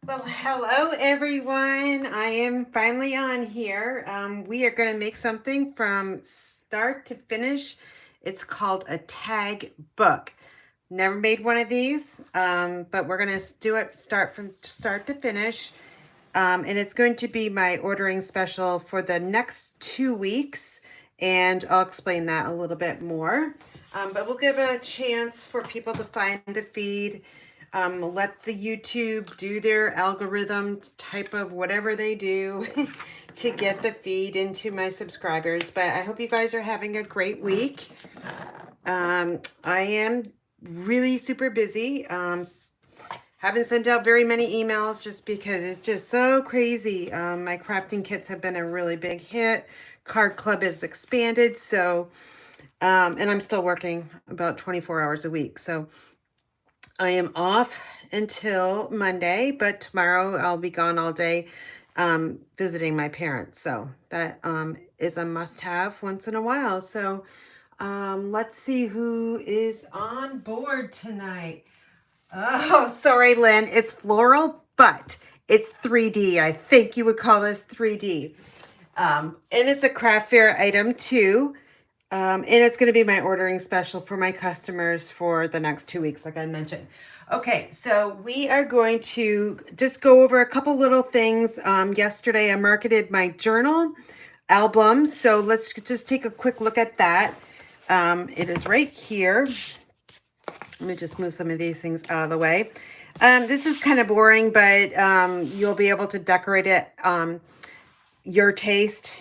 Well, hello everyone. I am finally on here. We are going to make something from start to finish. It's called a tag book. Never made one of these, but we're going to do it start from start to finish. And it's going to be my ordering special for the next 2 weeks. And I'll explain that a little bit more. But we'll give a chance for people to find the feed. Let the YouTube do their algorithm type of whatever they do to get the feed into my subscribers. But I hope you guys are having a great week. I am really super busy. Haven't sent out very many emails just because it's just so crazy. My crafting kits have been a really big hit. Card Club has expanded. So, and I'm still working about 24 hours a week. So I am off until Monday, but tomorrow I'll be gone all day visiting my parents. So that is a must-have once in a while. So let's see who is on board tonight. Oh, sorry, Lynn. It's floral, but it's 3D. I think you would call this 3D. And it's a craft fair item too. And it's going to be my ordering special for my customers for the next 2 weeks, like I mentioned. Okay, so we are going to just go over a couple little things. Yesterday, I marketed my journal album. So let's just take a quick look at that. It is right here. Let me just move some of these things out of the way. This is kind of boring, but you'll be able to decorate it your taste.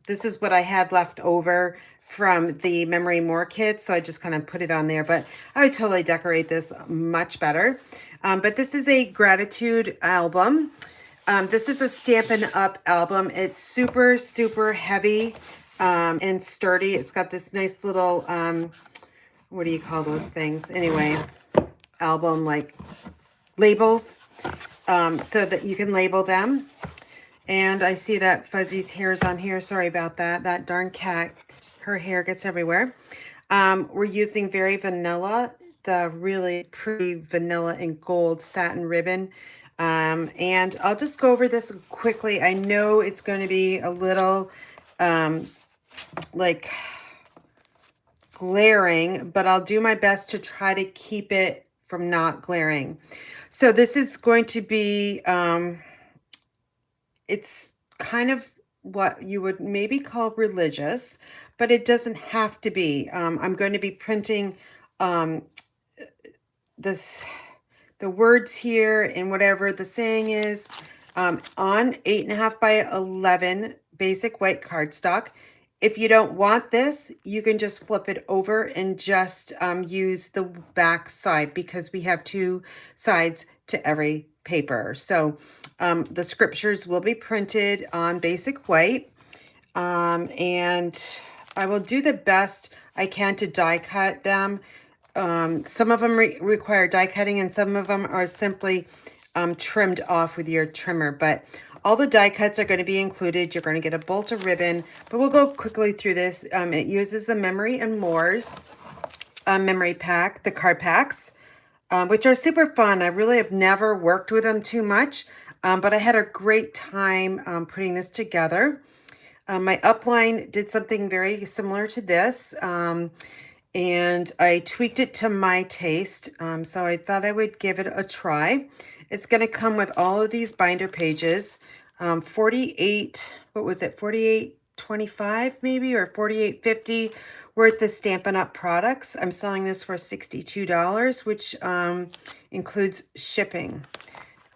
This is what I had left over from the Memory More kit, so I just kind of put it on there, but I would totally decorate this much better. But this is a gratitude album. This is a Stampin' Up album. It's super, super heavy and sturdy. It's got this nice little what do you call those things? Anyway, album like labels so that you can label them. And I see that Fuzzy's hair's on here. Sorry about that. That darn cat, her hair gets everywhere. We're using Very Vanilla, the really pretty vanilla and gold satin ribbon. And I'll just go over this quickly. I know it's going to be a little like glaring, but I'll do my best to try to keep it from not glaring. So this is going to be, it's kind of what you would maybe call religious, but it doesn't have to be. I'm going to be printing the words here and whatever the saying is on 8.5 by 11 basic white cardstock. If you don't want this, you can just flip it over and just use the back side because we have two sides to every paper. So the scriptures will be printed on basic white. And I will do the best I can to die cut them. Some of them require die cutting and some of them are simply trimmed off with your trimmer, but all the die cuts are going to be included. You're going to get a bolt of ribbon, but we'll go quickly through this. It uses the Memory and More's memory pack, the card packs, which are super fun. I really have never worked with them too much, but I had a great time putting this together. My upline did something very similar to this, and I tweaked it to my taste, so I thought I would give it a try. It's going to come with all of these binder pages, 48, what was it, 48.25 maybe, or 48.50 worth of Stampin' Up products. I'm selling this for $62, which includes shipping.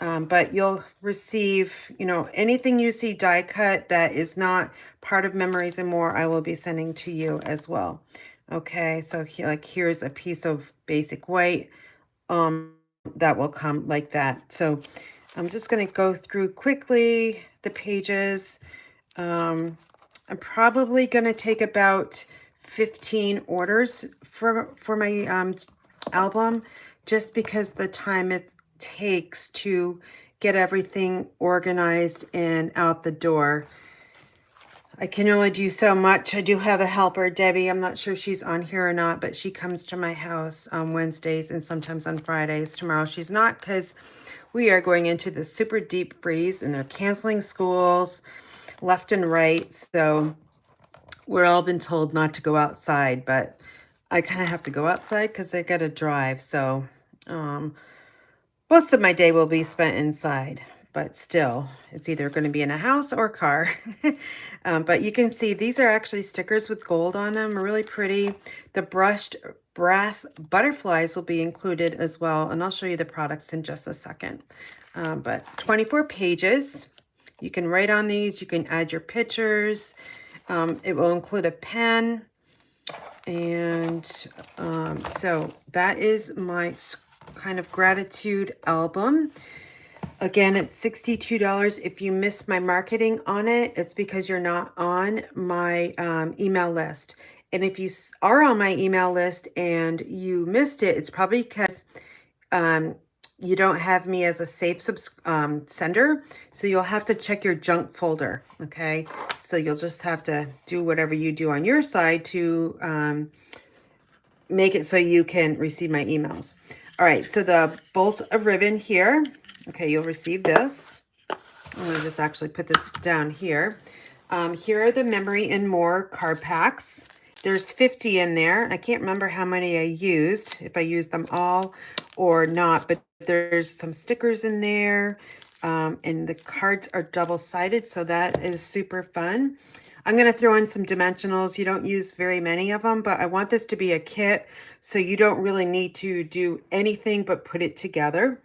But you'll receive, you know, anything you see die cut that is not part of Memories and More, I will be sending to you as well. Okay, so here's a piece of basic white that will come like that. So I'm just going to go through quickly the pages. I'm probably going to take about 15 orders for my album, just because the time it takes to get everything organized and out the door. I can only do so much. I do have a helper, Debbie. I'm not sure she's on here or not, but she comes to my house on Wednesdays and sometimes on Fridays. Tomorrow she's not because we are going into the super deep freeze, and they're canceling schools left and right. So we're all been told not to go outside, but I kind of have to go outside because I got to drive. So most of my day will be spent inside, but still, it's either going to be in a house or a car. But you can see these are actually stickers with gold on them, really pretty. The brushed brass butterflies will be included as well, and I'll show you the products in just a second. But 24 pages. You can write on these, you can add your pictures. It will include a pen. And so that is my kind of gratitude album. Again, it's $62. If you missed my marketing on it, it's because you're not on my email list. And if you are on my email list and you missed it, it's probably because you don't have me as a safe sender. So you'll have to check your junk folder, okay? So you'll just have to do whatever you do on your side to make it so you can receive my emails. All right, so the bolt of ribbon here, okay, you'll receive this. I'm gonna just actually put this down here. Here are the Memory and More card packs. There's 50 in there. I can't remember how many I used, if I used them all or not, but there's some stickers in there. And the cards are double-sided, so that is super fun. I'm going to throw in some dimensionals. You don't use very many of them, but I want this to be a kit, so you don't really need to do anything but put it together.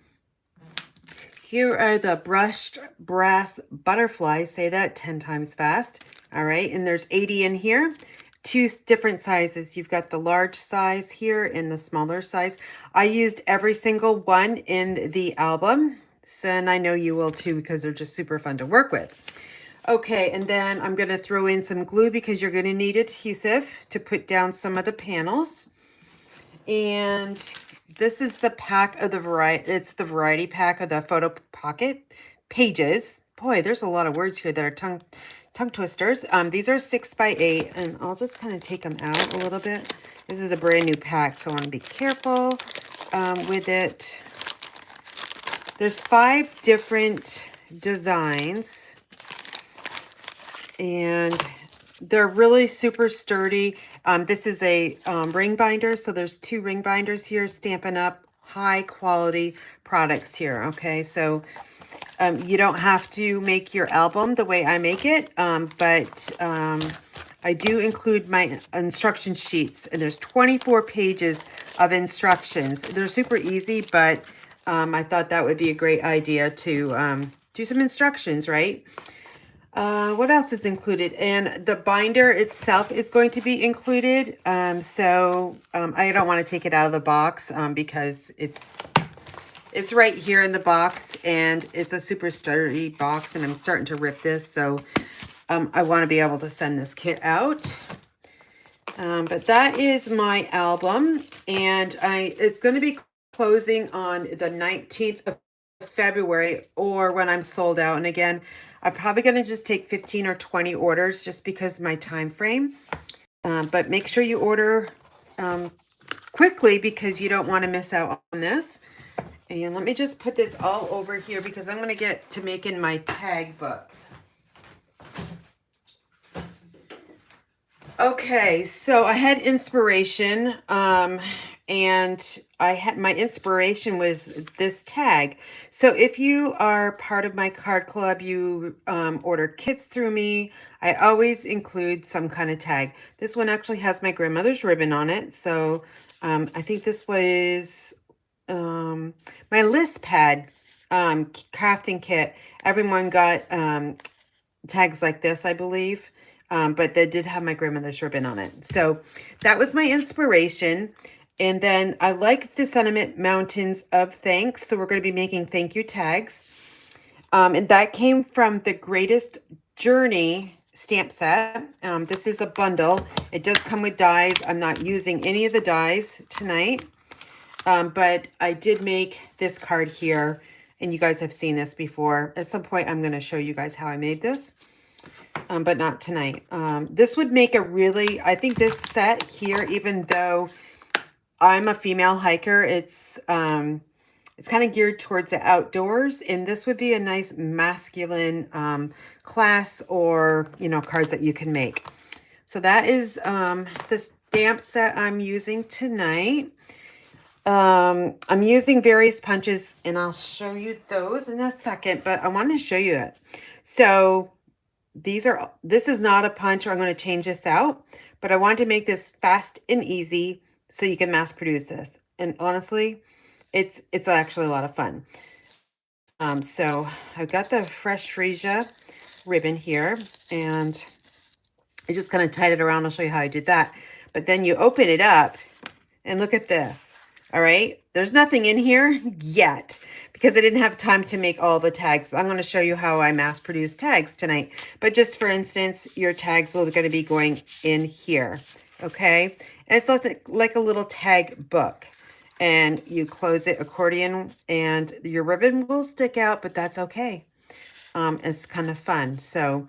Here are the brushed brass butterflies. Say that 10 times fast. All right, and there's 80 in here. Two different sizes. You've got the large size here and the smaller size. I used every single one in the album, so, and I know you will too because they're just super fun to work with. Okay, and then I'm going to throw in some glue because you're going to need adhesive to put down some of the panels. And this is the pack of the variety. It's the variety pack of the photo pocket pages. Boy, there's a lot of words here that are tongue twisters. These are 6 by 8, and I'll just kind of take them out a little bit. This is a brand new pack, so I want to be careful with it. There's 5 different designs, and they're really super sturdy. This is a ring binder, so there's 2 ring binders here, Stampin' Up! High quality products here, okay? So you don't have to make your album the way I make it, but I do include my instruction sheets, and there's 24 pages of instructions. They're super easy, but I thought that would be a great idea to do some instructions, right? What else is included? And the binder itself is going to be included. So I don't want to take it out of the box because it's right here in the box, and it's a super sturdy box, and I'm starting to rip this. So I want to be able to send this kit out. But that is my album, and it's going to be closing on the 19th of February, or when I'm sold out. And again, I'm probably going to just take 15 or 20 orders just because of my time frame. But make sure you order quickly because you don't want to miss out on this. And let me just put this all over here because I'm going to get to making my tag book. Okay, so I had inspiration, and my inspiration was this tag. So if you are part of my card club, you order kits through me, I always include some kind of tag. This one actually has my grandmother's ribbon on it. So I think this was my list pad crafting kit. Everyone got tags like this, I believe. But they did have my grandmother's ribbon on it. So that was my inspiration. And then I like the sentiment Mountains of Thanks. So we're going to be making thank you tags. And that came from the Greatest Journey stamp set. This is a bundle. It does come with dies. I'm not using any of the dies tonight. But I did make this card here. And you guys have seen this before. At some point, I'm going to show you guys how I made this. But not tonight. This would make a really, I think this set here, even though I'm a female hiker, it's it's kind of geared towards the outdoors, and this would be a nice masculine class or, you know, cards that you can make. So that is the stamp set I'm using tonight. I'm using various punches, and I'll show you those in a second, but I want to show you it. So this is not a punch, or I'm going to change this out, but I want to make this fast and easy so you can mass produce this. And honestly, it's actually a lot of fun. So I've got the fresh freesia ribbon here, and I just kind of tied it around. I'll show you how I did that. But then you open it up and look at this. All right. There's nothing in here yet because I didn't have time to make all the tags, but I'm going to show you how I mass produce tags tonight. But just for instance, your tags are going to be going in here. Okay. And it's like a little tag book, and you close it accordion and your ribbon will stick out, but that's okay. It's kind of fun. So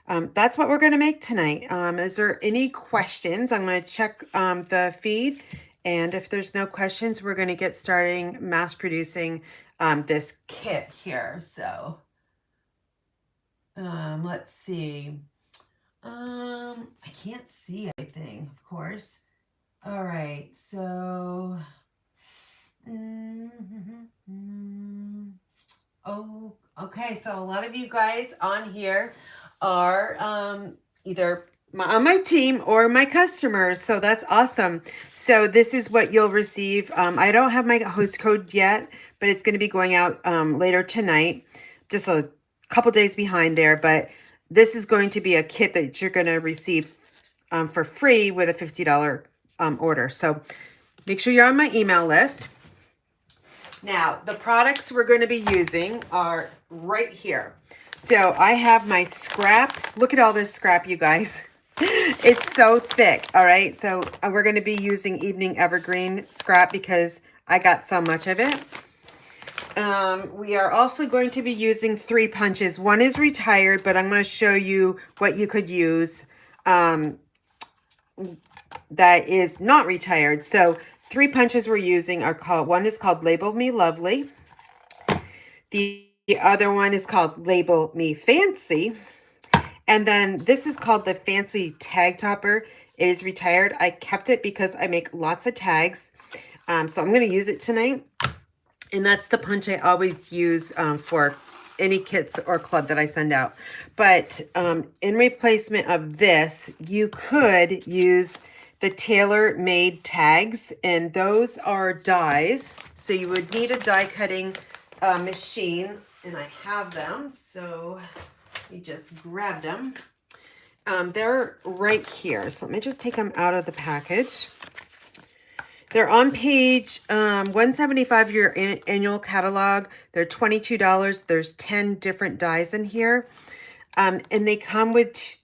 that's what we're going to make tonight. Is there any questions? I'm going to check the feed. And if there's no questions, we're going to get starting mass producing this kit here. So let's see. I can't see anything, of course. All right. So, oh, okay. So a lot of you guys on here are either on my team or my customers. So that's awesome. So this is what you'll receive. I don't have my host code yet, but it's going to be going out later tonight, just a couple days behind there. But this is going to be a kit that you're going to receive for free with a $50 order. So make sure you're on my email list. Now, the products we're going to be using are right here. So I have my scrap. Look at all this scrap, you guys. It's so thick. All right. So we're going to be using Evening Evergreen scrap because I got so much of it. We are also going to be using 3 punches. One is retired, but I'm going to show you what you could use that is not retired. So 3 punches we're using are called, one is called Label Me Lovely. The other one is called Label Me Fancy. And then this is called the Fancy Tag Topper. It is retired. I kept it because I make lots of tags. So I'm going to use it tonight. And that's the punch I always use for any kits or club that I send out. But in replacement of this, you could use the tailor-made tags, and those are dies. So you would need a die cutting machine, and I have them. So you just grab them. They're right here. So let me just take them out of the package. They're on page 175 of your annual catalog. They're $22. There's 10 different dies in here. And they come with,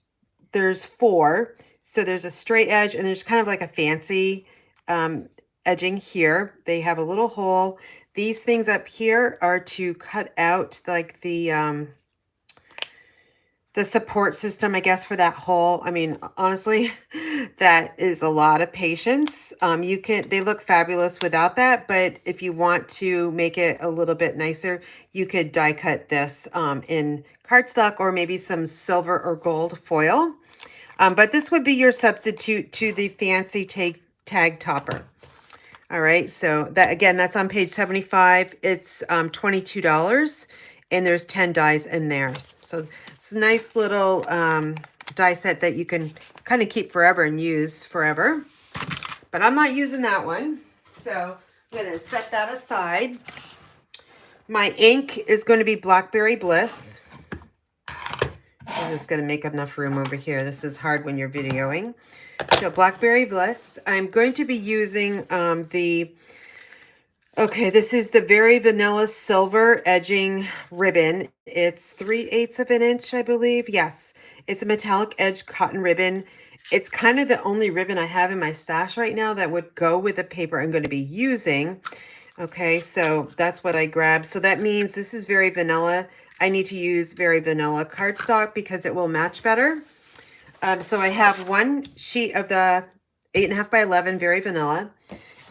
there's 4. So there's a straight edge, and there's kind of like a fancy edging here. They have a little hole. These things up here are to cut out like the support system, I guess, for that hole. I mean, honestly, that is a lot of patience. They look fabulous without that, but if you want to make it a little bit nicer, you could die cut this in cardstock or maybe some silver or gold foil. But this would be your substitute to the Fancy Tag Topper. All right, so that again, that's on page 75. It's $22, and there's 10 dies in there. So it's a nice little die set that you can kind of keep forever and use forever. But I'm not using that one, so I'm going to set that aside. My ink is going to be Blackberry Bliss. I'm just going to make enough room over here. This is hard when you're videoing. So Blackberry Bliss. I'm going to be using this is the Very Vanilla Silver Edging Ribbon. It's 3/8 of an inch, I believe. Yes, it's a metallic edge cotton ribbon. It's kind of the only ribbon I have in my stash right now that would go with the paper I'm going to be using. Okay, so that's what I grabbed. So that means this is Very Vanilla. I need to use Very Vanilla cardstock because it will match better. So I have one sheet of the 8.5 by 11 Very Vanilla,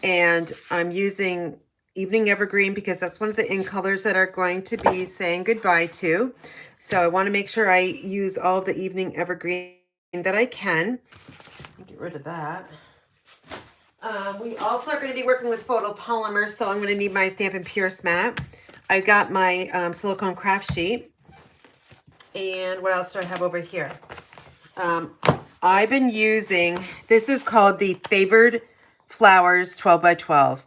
and I'm using Evening Evergreen because that's one of the ink colors that are going to be saying goodbye to. So I want to make sure I use all of the Evening Evergreen that I can. Get rid of that. We also are going to be working with photopolymer, so I'm going to need my Stampin' Pierce mat. I've got my silicone craft sheet. And what else do I have over here? I've been using, this is called the Favored Flowers 12 by 12.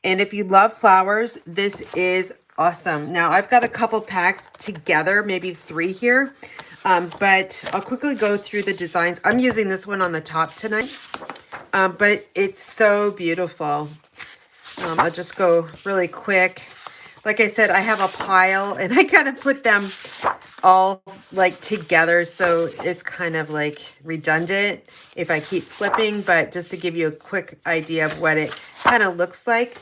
And if you love flowers, this is awesome. Now I've got a couple packs together, maybe 3 here. But I'll quickly go through the designs. I'm using this one on the top tonight. But it's so beautiful. I'll just go really quick. Like I said, I have a pile and I kind of put them all like together, so it's kind of like redundant if I keep flipping, but just to give you a quick idea of what it kind of looks like.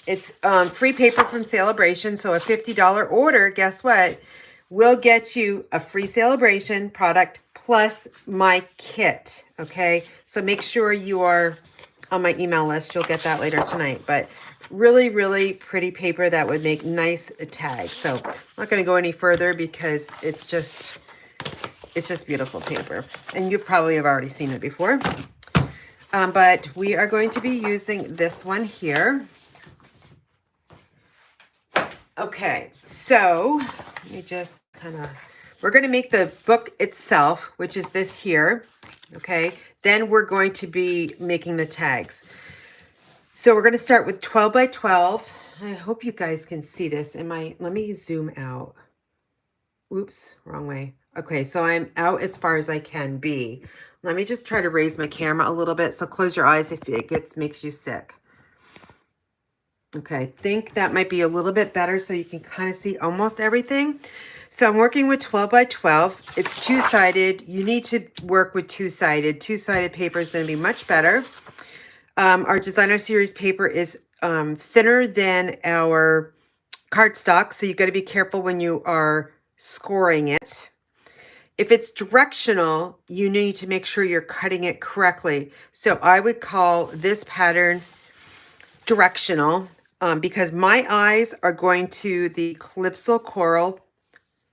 It's free paper from Celebration, so a $50 order, guess what, will get you a free Celebration product plus my kit, okay? So make sure you are on my email list. You'll get that later tonight, but really, really pretty paper that would make nice tags. So I'm not going to go any further because it's just beautiful paper. And you probably have already seen it before. But we are going to be using this one here. Okay, so let me just we're going to make the book itself, which is this here. Okay, then we're going to be making the tags. So we're going to start with 12 by 12. I hope you guys can see this. Let me zoom out. Oops, wrong way. Okay, so I'm out as far as I can be. Let me just try to raise my camera a little bit. So close your eyes if it makes you sick. Okay, I think that might be a little bit better so you can kind of see almost everything. So I'm working with 12 by 12. It's two-sided. You need to work with two-sided. Two-sided paper is going to be much better. Our designer series paper is thinner than our cardstock, so you've got to be careful when you are scoring it. If it's directional, you need to make sure you're cutting it correctly. So I would call this pattern directional because my eyes are going to the calypso coral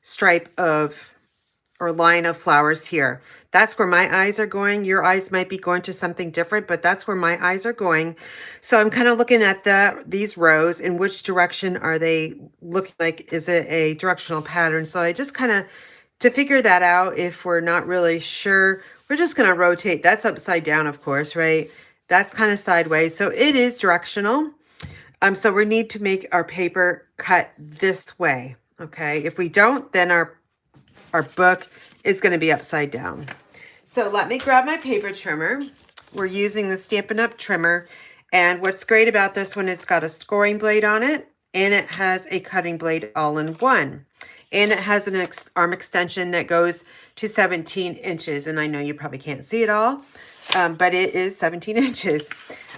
stripe or line of flowers here. That's where my eyes are going. Your eyes might be going to something different, but that's where my eyes are going. So I'm kind of looking at these rows and which direction are they looking like? Is it a directional pattern? So I just kind of, to figure that out, if we're not really sure, we're just going to rotate. That's upside down, of course, right? That's kind of sideways. So it is directional. So we need to make our paper cut this way. Okay. If we don't, then our book is going to be upside down. So let me grab my paper trimmer. We're using the Stampin' Up! Trimmer. And what's great about this one, it's got a scoring blade on it, and it has a cutting blade all in one. And it has an arm extension that goes to 17 inches. And I know you probably can't see it all, but it is 17 inches.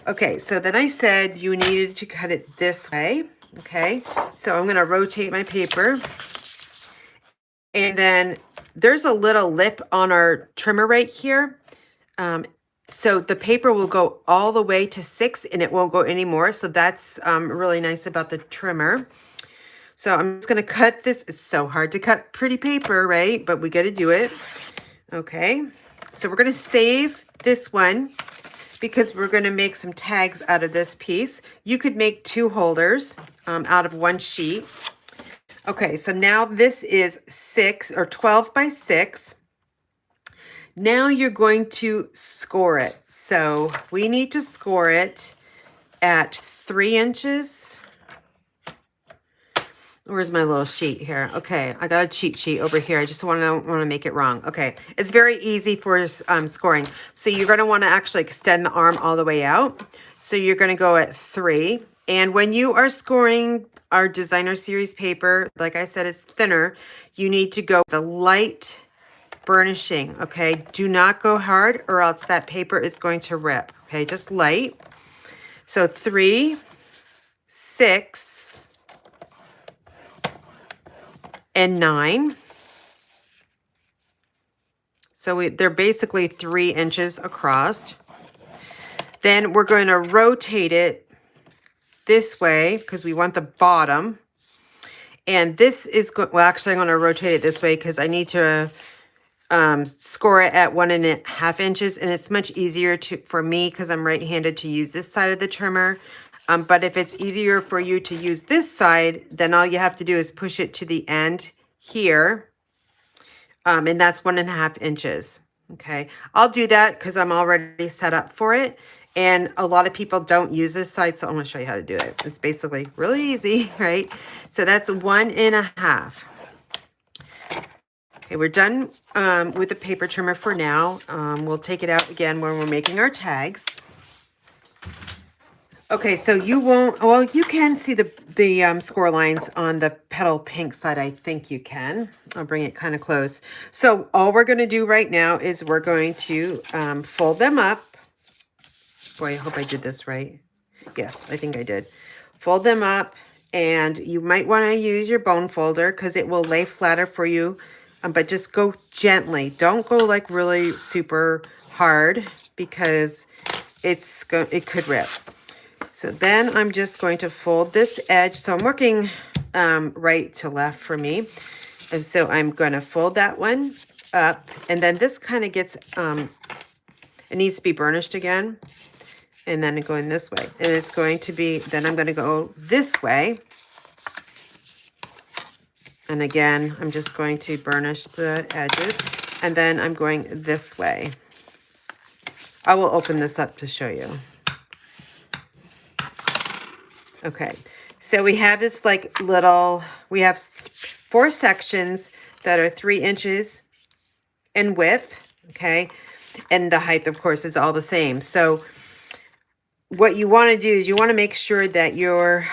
Okay, so then I said you needed to cut it this way. Okay, so I'm going to rotate my paper. And then there's a little lip on our trimmer right here. So the paper will go all the way to 6 and it won't go anymore. So that's really nice about the trimmer. So I'm just going to cut this. It's so hard to cut pretty paper, right? But we got to do it. Okay. So we're going to save this one because we're going to make some tags out of this piece. You could make 2 holders out of 1 sheet. Okay, so now this is 6 or 12 by 6. Now you're going to score it. So we need to score it at 3 inches. Where's my little sheet here? Okay, I got a cheat sheet over here. I just want to make it wrong. Okay, it's very easy for scoring. So you're going to want to actually extend the arm all the way out. So you're going to go at 3. And when you are scoring our designer series paper, like I said, it's thinner. You need to go with the light burnishing, okay? Do not go hard or else that paper is going to rip, okay? Just light. So 3, 6, and 9. So they're basically 3 inches across. Then we're going to rotate it this way because we want the bottom. And this is good. Well, actually, I'm going to rotate it this way because I need to score it at 1.5 inches, and it's much easier for me because I'm right-handed to use this side of the trimmer. But if it's easier for you to use this side, then all you have to do is push it to the end here, and that's 1.5 inches. Okay, I'll do that because I'm already set up for it. And a lot of people don't use this side, so I'm going to show you how to do it. It's basically really easy, right? So that's 1.5. Okay, we're done with the paper trimmer for now. We'll take it out again when we're making our tags. Okay, so you won't, well, you can see the score lines on the petal pink side. I think you can. I'll bring it kind of close. So all we're going to do right now is we're going to fold them up. Boy, I hope I did this right. Yes, I think I did. Fold them up, and you might want to use your bone folder because it will lay flatter for you. But just go gently. Don't go like really super hard because it could rip. So then I'm just going to fold this edge. So I'm working right to left for me. And so I'm going to fold that one up. And then this kind of gets, it needs to be burnished again. And then going this way. And it's going to be, then I'm going to go this way. And again, I'm just going to burnish the edges. And then I'm going this way. I will open this up to show you. Okay, so we have this like little, we have 4 sections that are 3 inches in width, okay? And the height, of course, is all the same. So what you want to do is you want to make sure that your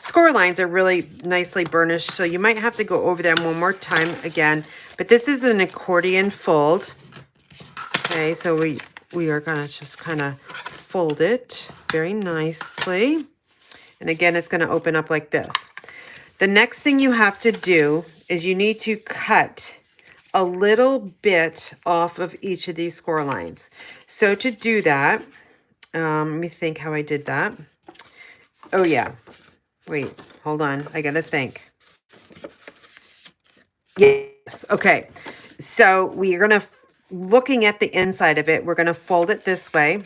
score lines are really nicely burnished. So you might have to go over them one more time again. But this is an accordion fold. Okay, so we are going to just kind of fold it very nicely. And again, it's going to open up like this. The next thing you have to do is you need to cut a little bit off of each of these score lines. So to do that, let me think how I did that. Oh yeah, wait, hold on, I gotta think. Yes, okay. So we're gonna, looking at the inside of it, we're gonna fold it this way.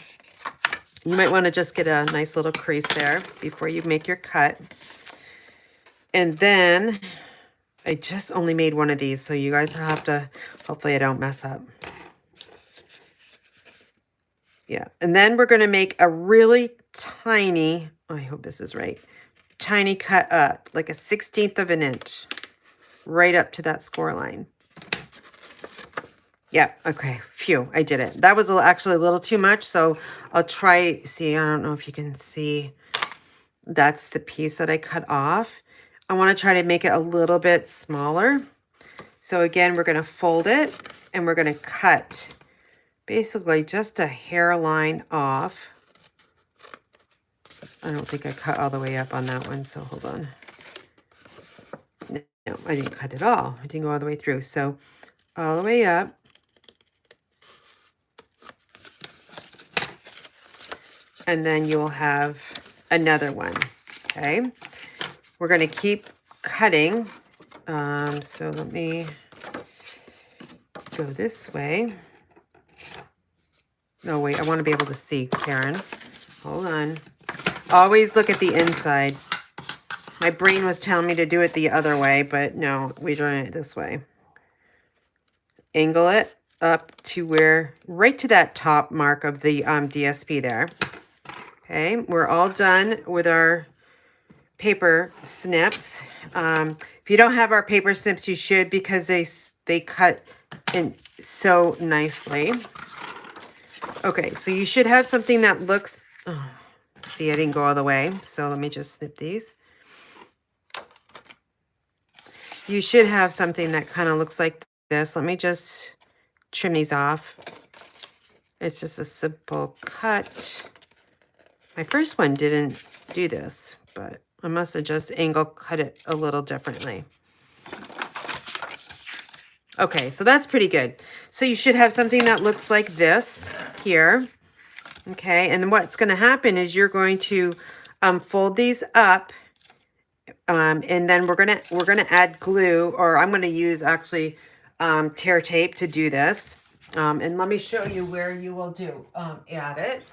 You might want to just get a nice little crease there before you make your cut. And then I just only made one of these, so you guys have to, hopefully I don't mess up. Yeah, and then we're going to make a really tiny, I hope this is right, tiny cut up, like a 1/16 of an inch, right up to that score line. Yeah, okay, phew, I did it. That was actually a little too much, so I'll try, see, I don't know if you can see, that's the piece that I cut off. I want to try to make it a little bit smaller. So again, we're going to fold it, and we're going to cut basically just a hairline off. I don't think I cut all the way up on that one, so hold on. No, I didn't cut it all. I didn't go all the way through. So all the way up. And then you'll have another one, okay? We're going to keep cutting. So let me go this way. No, wait, I want to be able to see, Karen. Hold on. Always look at the inside. My brain was telling me to do it the other way, but no, we're doing it this way. Angle it up to where, right to that top mark of the DSP there. Okay, we're all done with our paper snips. If you don't have our paper snips, you should, because they cut in so nicely. Okay, so you should have something that looks, oh, see, I didn't go all the way, so let me just snip these. You should have something that kind of looks like this. Let me just trim these off. It's just a simple cut. My first one didn't do this, but I must have just angle cut it a little differently. Okay, so that's pretty good. So you should have something that looks like this here. Okay, and what's going to happen is you're going to fold these up, and then we're gonna add glue, or I'm gonna use actually tear tape to do this. And let me show you where you will do add it.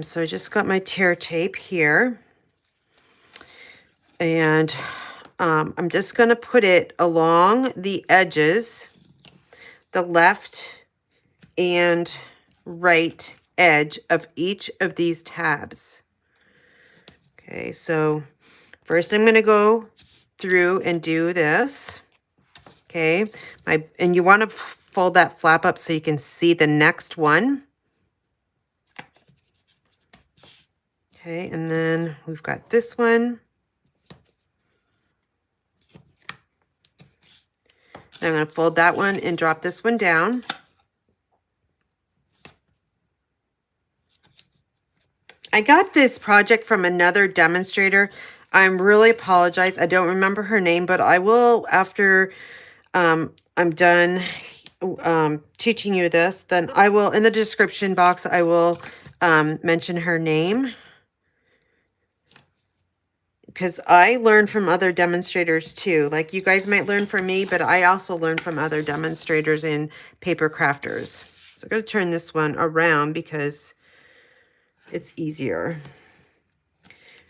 So I just got my tear tape here, and I'm just gonna put it along the edges, the left and right edge of each of these tabs. Okay, so first I'm going to go through and do this. Okay, and you want to fold that flap up so you can see the next one. Okay, and then we've got this one. I'm going to fold that one and drop this one down. I got this project from another demonstrator. I'm really apologize. I don't remember her name, but I will, after I'm done teaching you this, then I will, in the description box, I will mention her name. Because I learn from other demonstrators too. Like you guys might learn from me, but I also learn from other demonstrators and paper crafters. So I'm going to turn this one around because it's easier.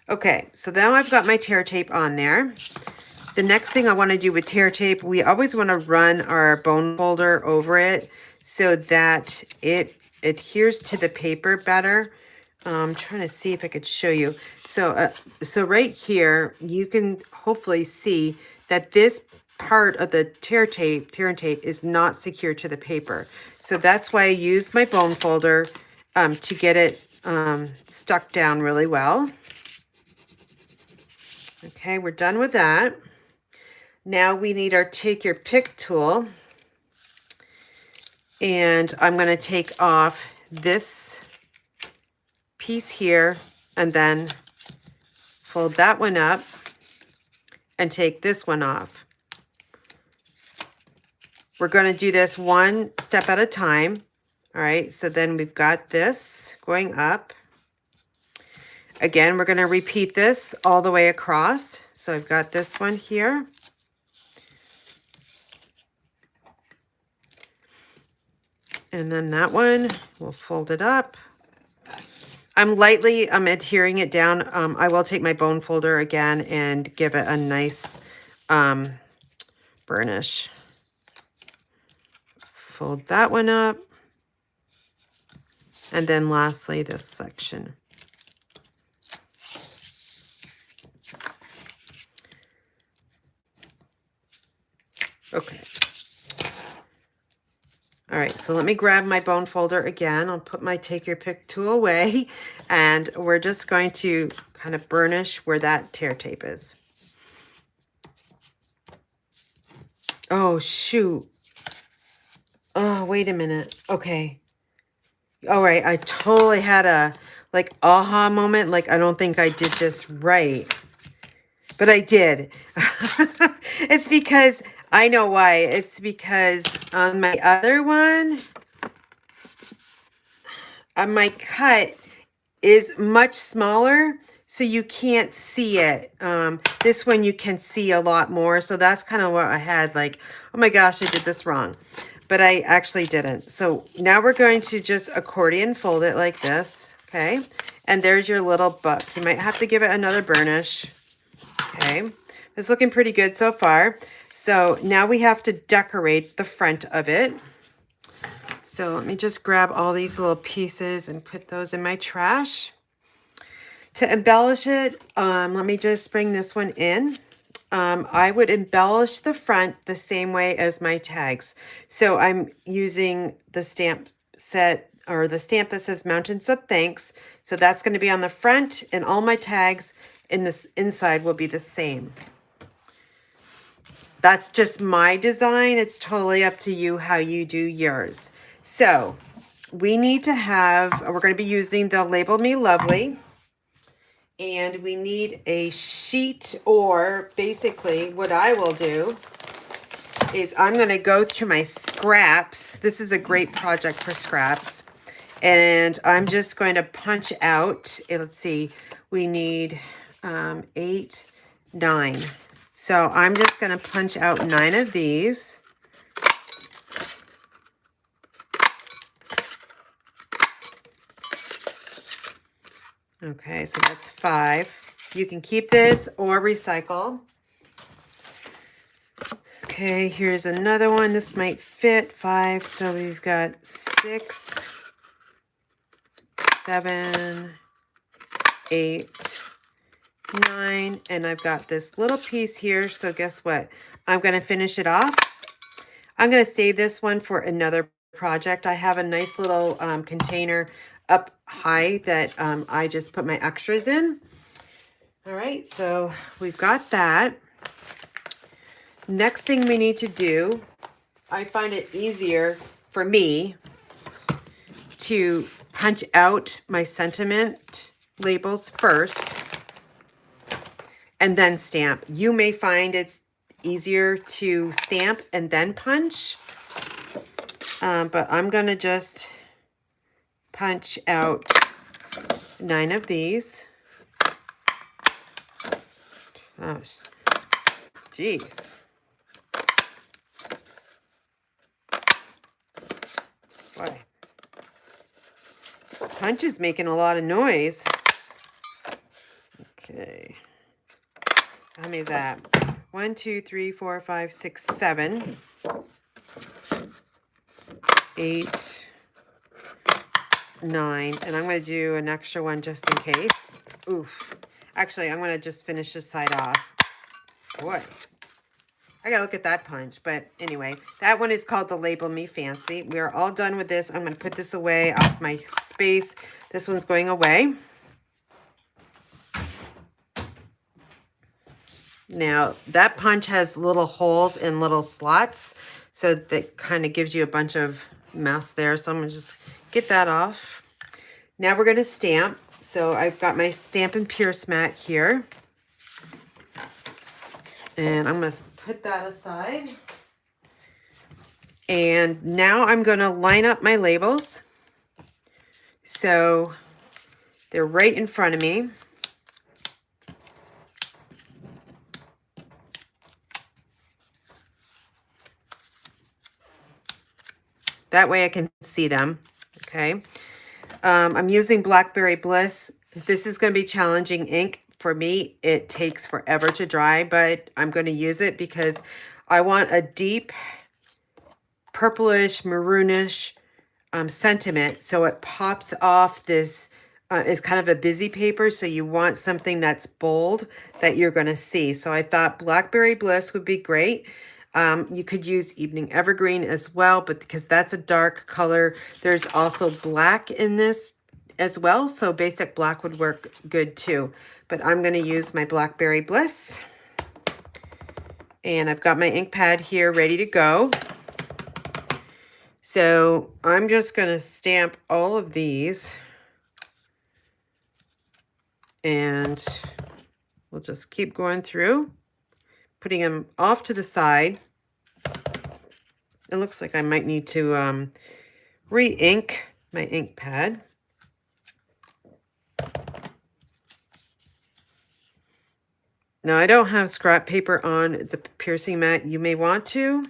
Okay, so now I've got my tear tape on there. The next thing I want to do with tear tape, we always want to run our bone folder over it so that it adheres to the paper better. I'm trying to see if I could show you. So, so right here, you can hopefully see that this part of the tear tape is not secure to the paper. So that's why I used my bone folder to get it stuck down really well. Okay, we're done with that. Now we need our take your pick tool. And I'm going to take off this piece here and then fold that one up and take this one off. We're going to do this one step at a time. All right, so then we've got this going up. Again, we're going to repeat this all the way across. So I've got this one here. And then that one, we'll fold it up. I'm adhering it down. I will take my bone folder again and give it a nice burnish. Fold that one up. And then lastly, this section. Okay. All right, so let me grab my bone folder again. I'll put my take your pick tool away, and we're just going to kind of burnish where that tear tape is. Oh, shoot. Oh, wait a minute. Okay. All right, I totally had a, like, aha moment. Like, I don't think I did this right. But I did. It's because, I know why. It's because on my other one, my cut is much smaller, so you can't see it. This one you can see a lot more. So that's kind of what I had, like, oh my gosh, I did this wrong. But I actually didn't. So now we're going to just accordion fold it like this. Okay. And there's your little book. You might have to give it another burnish. Okay. It's looking pretty good so far. So now we have to decorate the front of it. So let me just grab all these little pieces and put those in my trash. To embellish it, let me just bring this one in. I would embellish the front the same way as my tags. So I'm using the stamp set, or the stamp that says Mountains of Thanks. So that's going to be on the front, and all my tags in this inside will be the same. That's just my design. It's totally up to you how you do yours. So we need to have, we're going to be using the Label Me Lovely. And we need a sheet, or basically what I will do is I'm going to go through my scraps. This is a great project for scraps. And I'm just going to punch out, let's see, we need 8, 9. So I'm just going to punch out 9 of these. Okay, so that's 5. You can keep this or recycle. Okay, here's another one. This might fit 5. So we've got 6, 7, 8, 9. And I've got this little piece here. So guess what? I'm going to finish it off. I'm going to save this one for another project. I have a nice little container up high that I just put my extras in. All right, so we've got that. Next thing we need to do, I find it easier for me to punch out my sentiment labels first and then stamp. You may find it's easier to stamp and then punch, but I'm gonna just punch out 9 of these. Oh, geez. Boy. This punch is making a lot of noise. Okay. How many is that? 1, 2, 3, 4, 5, 6, 7. 8, 9. And I'm going to do an extra one just in case. Oof. Actually, I'm going to just finish this side off. Boy. I gotta look at that punch. But anyway, that one is called the Label Me Fancy. We're all done with this. I'm going to put this away off my space. This one's going away. Now, that punch has little holes and little slots. So that kind of gives you a bunch of mess there. So I'm going to just get that off. Now we're going to stamp. So I've got my Stampin' Pierce mat here. And I'm going to put that aside. And now I'm going to line up my labels. So they're right in front of me. That way I can see them. Okay. I'm using Blackberry Bliss. This is going to be challenging ink. For me, it takes forever to dry, but I'm going to use it because I want a deep purplish, maroonish sentiment. So it pops off this, it's kind of a busy paper. So you want something that's bold that you're going to see. So I thought Blackberry Bliss would be great. You could use Evening Evergreen as well, but because that's a dark color, there's also black in this as well. So basic black would work good too. But I'm going to use my Blackberry Bliss. And I've got my ink pad here ready to go. So I'm just going to stamp all of these. And we'll just keep going through, putting them off to the side. It looks like I might need to re-ink my ink pad. Now, I don't have scrap paper on the piercing mat. You may want to.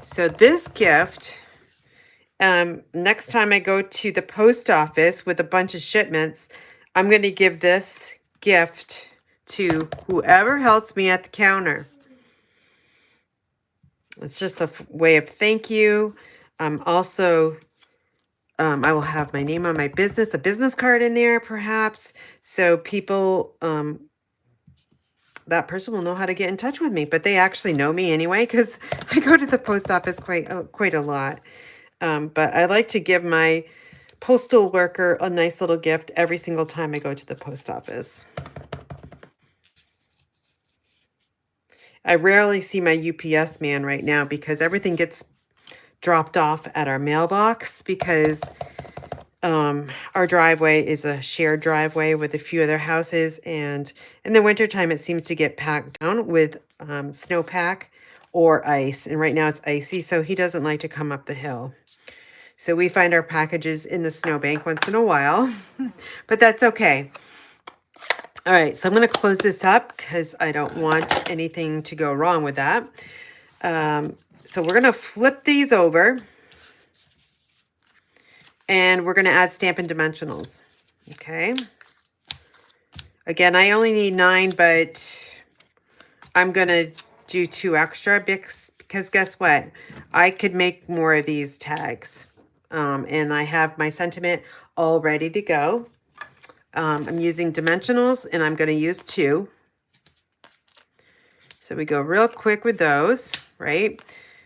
So this gift, next time I go to the post office with a bunch of shipments, I'm going to give this gift to whoever helps me at the counter. It's just a way of thank you. Also, I will have my name on my business, a business card in there perhaps. So people, that person will know how to get in touch with me. But they actually know me anyway because I go to the post office quite a lot. But I like to give my postal worker a nice little gift every single time I go to the post office. I rarely see my UPS man right now because everything gets dropped off at our mailbox because Our driveway is a shared driveway with a few other houses, and in the wintertime it seems to get packed down with snowpack or ice. And right now it's icy, so he doesn't like to come up the hill. So we find our packages in the snowbank once in a while, but that's okay. All right, so I'm going to close this up because I don't want anything to go wrong with that. So we're going to flip these over. And we're going to add Stampin' Dimensionals. Okay. Again, I only need 9, but I'm going to do 2 extra because guess what? I could make more of these tags. And I have my sentiment all ready to go. I'm using dimensionals, and I'm going to use 2. So we go real quick with those, right?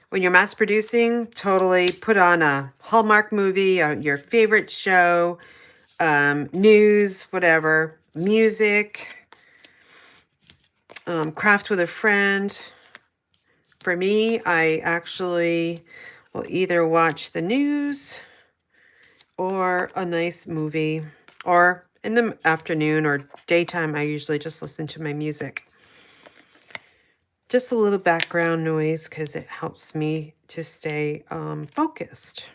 When you're mass producing, totally put on a Hallmark movie, your favorite show, news, whatever, music, craft with a friend. For me, I actually will either watch the news or a nice movie, or in the afternoon or daytime, I usually just listen to my music. Just a little background noise because it helps me to stay focused.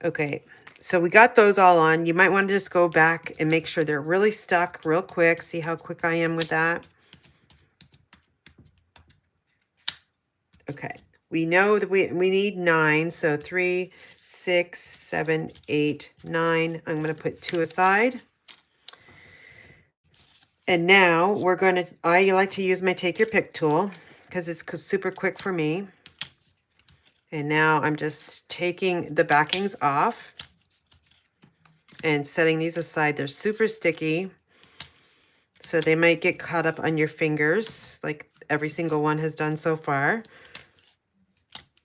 Okay, so we got those all on. You might want to just go back and make sure they're really stuck real quick. See how quick I am with that? Okay, we know that we need 9. So 3, 6, 7, 8, 9. I'm going to put 2 aside. And now we're going to, I like to use my Take Your Pick tool because it's super quick for me. And now I'm just taking the backings off and setting these aside. They're super sticky, so they might get caught up on your fingers like every single one has done so far.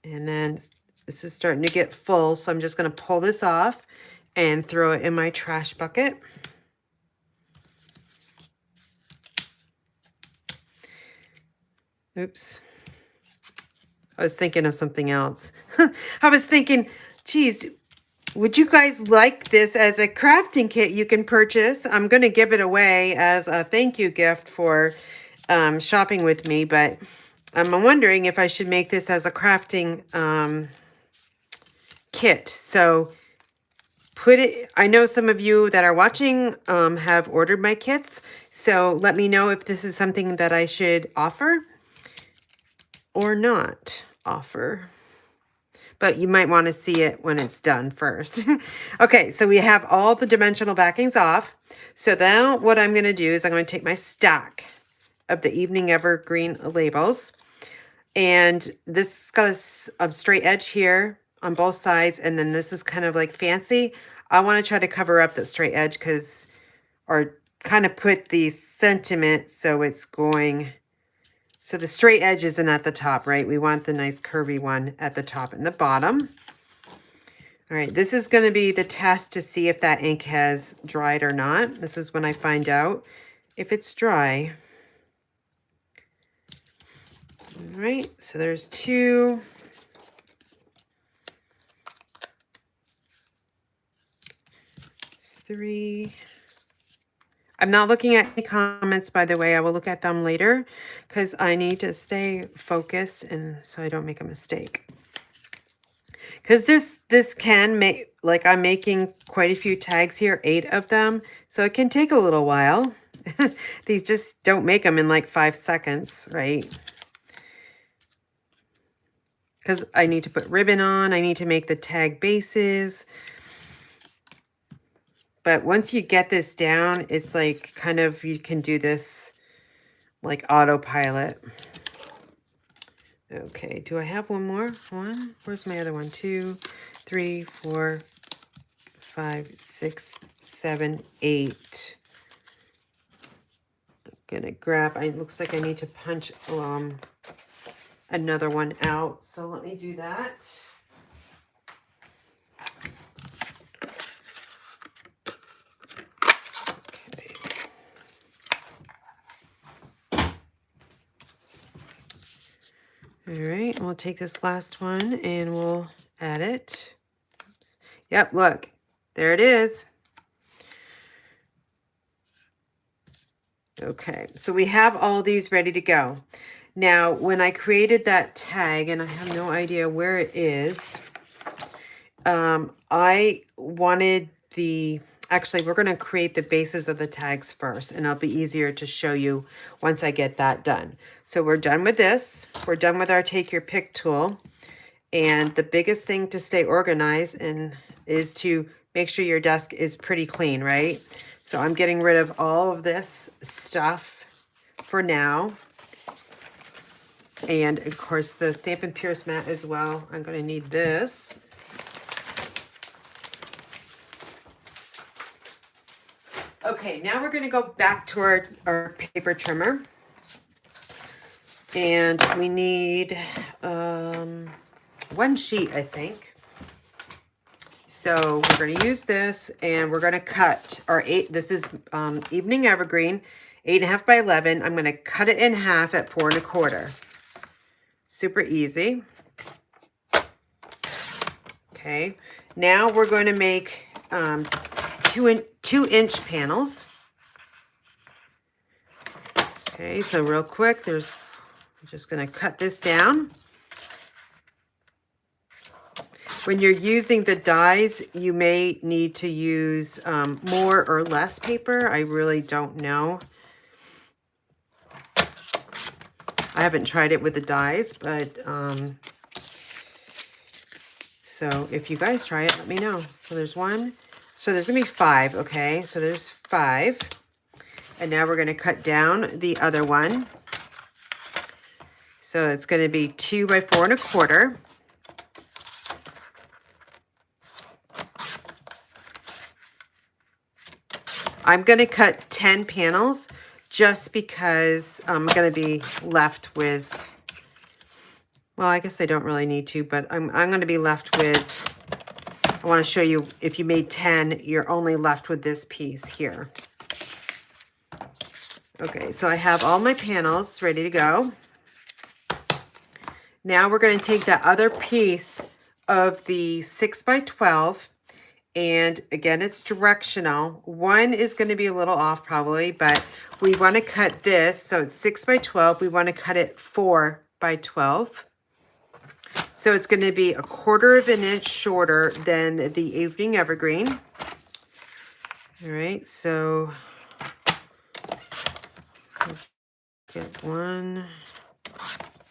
And then this is starting to get full, so I'm just going to pull this off and throw it in my trash bucket. Oops. I was thinking of something else. I was thinking, geez, would you guys like this as a crafting kit you can purchase? I'm going to give it away as a thank you gift for shopping with me, but I'm wondering if I should make this as a crafting kit. So put it, I know some of you that are watching have ordered my kits, so let me know if this is something that I should offer or not offer. But you might want to see it when it's done first. Okay, so we have all the dimensional backings off. So now what I'm going to do is I'm going to take my stack of the Evening Evergreen labels. And this got a straight edge here on both sides. And then this is kind of like fancy. I want to try to cover up the straight edge because, or kind of put the sentiment so it's going... So the straight edge isn't at the top, right? We want the nice curvy one at the top and the bottom. All right, this is going to be the test to see if that ink has dried or not. This is when I find out if it's dry. All right, so there's 2. 3. I'm not looking at any comments, by the way. I will look at them later because I need to stay focused and so I don't make a mistake. Because this can make, like I'm making quite a few tags here, 8 of them. So it can take a little while. These just don't make them in like 5 seconds, right? Because I need to put ribbon on. I need to make the tag bases. But once you get this down, it's like kind of, you can do this like autopilot. Okay, do I have one more? One? Where's my other one? 2, 3, 4, 5, 6, 7, 8. I'm gonna grab, it looks like I need to punch another one out. So let me do that. All right, we'll take this last one and we'll add it. Yep, look, there it is. Okay, so we have all these ready to go. Now, when I created that tag, and I have no idea where it is, I wanted actually, we're going to create the bases of the tags first, and it'll be easier to show you once I get that done. So we're done with this. We're done with our Take Your Pick tool. And the biggest thing to stay organized is to make sure your desk is pretty clean, right? So I'm getting rid of all of this stuff for now. And of course the Stampin' Pierce mat as well. I'm going to need this. Okay, now we're going to go back to our paper trimmer. And we need one sheet, I think. So we're going to use this, and we're going to cut our this is Evening Evergreen, 8.5 by 11. I'm going to cut it in half at 4 1/4. Super easy. Okay, now we're going to make 2-inch panels. Okay, so real quick, I'm just going to cut this down. When you're using the dies, you may need to use more or less paper. I really don't know. I haven't tried it with the dies, but so if you guys try it, let me know. So there's one. So there's going to be 5, okay? So there's 5. And now we're going to cut down the other one. So it's going to be 2 by 4 1/4. I'm going to cut 10 panels just because I'm going to be left with, well, I guess I don't really need to, but I'm going to be left with, I want to show you, if you made 10, you're only left with this piece here. Okay, so I have all my panels ready to go. Now we're going to take that other piece of the 6 by 12, and again, it's directional. One is going to be a little off probably, but we want to cut this. So it's 6 by 12. We want to cut it 4 by 12. So it's going to be 1/4 of an inch shorter than the Evening Evergreen. All right, so get 1,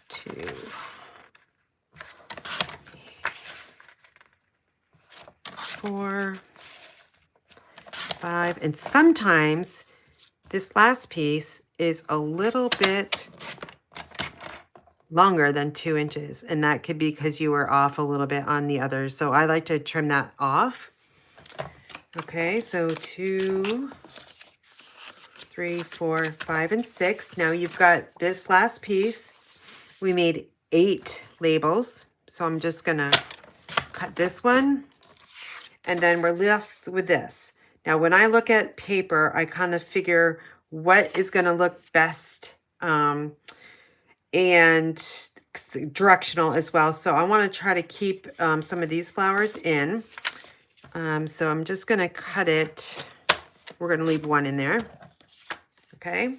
2, 4, 5, and sometimes this last piece is a little bit longer than 2 inches, and that could be because you were off a little bit on the others. So I like to trim that off. Okay, so 2, 3, 4, 5, and 6. Now you've got this last piece. We made 8 labels, so I'm just gonna cut this one. And then we're left with this. Now, when I look at paper, I kind of figure what is going to look best and directional as well. So I want to try to keep some of these flowers in. So I'm just going to cut it. We're going to leave one in there. Okay.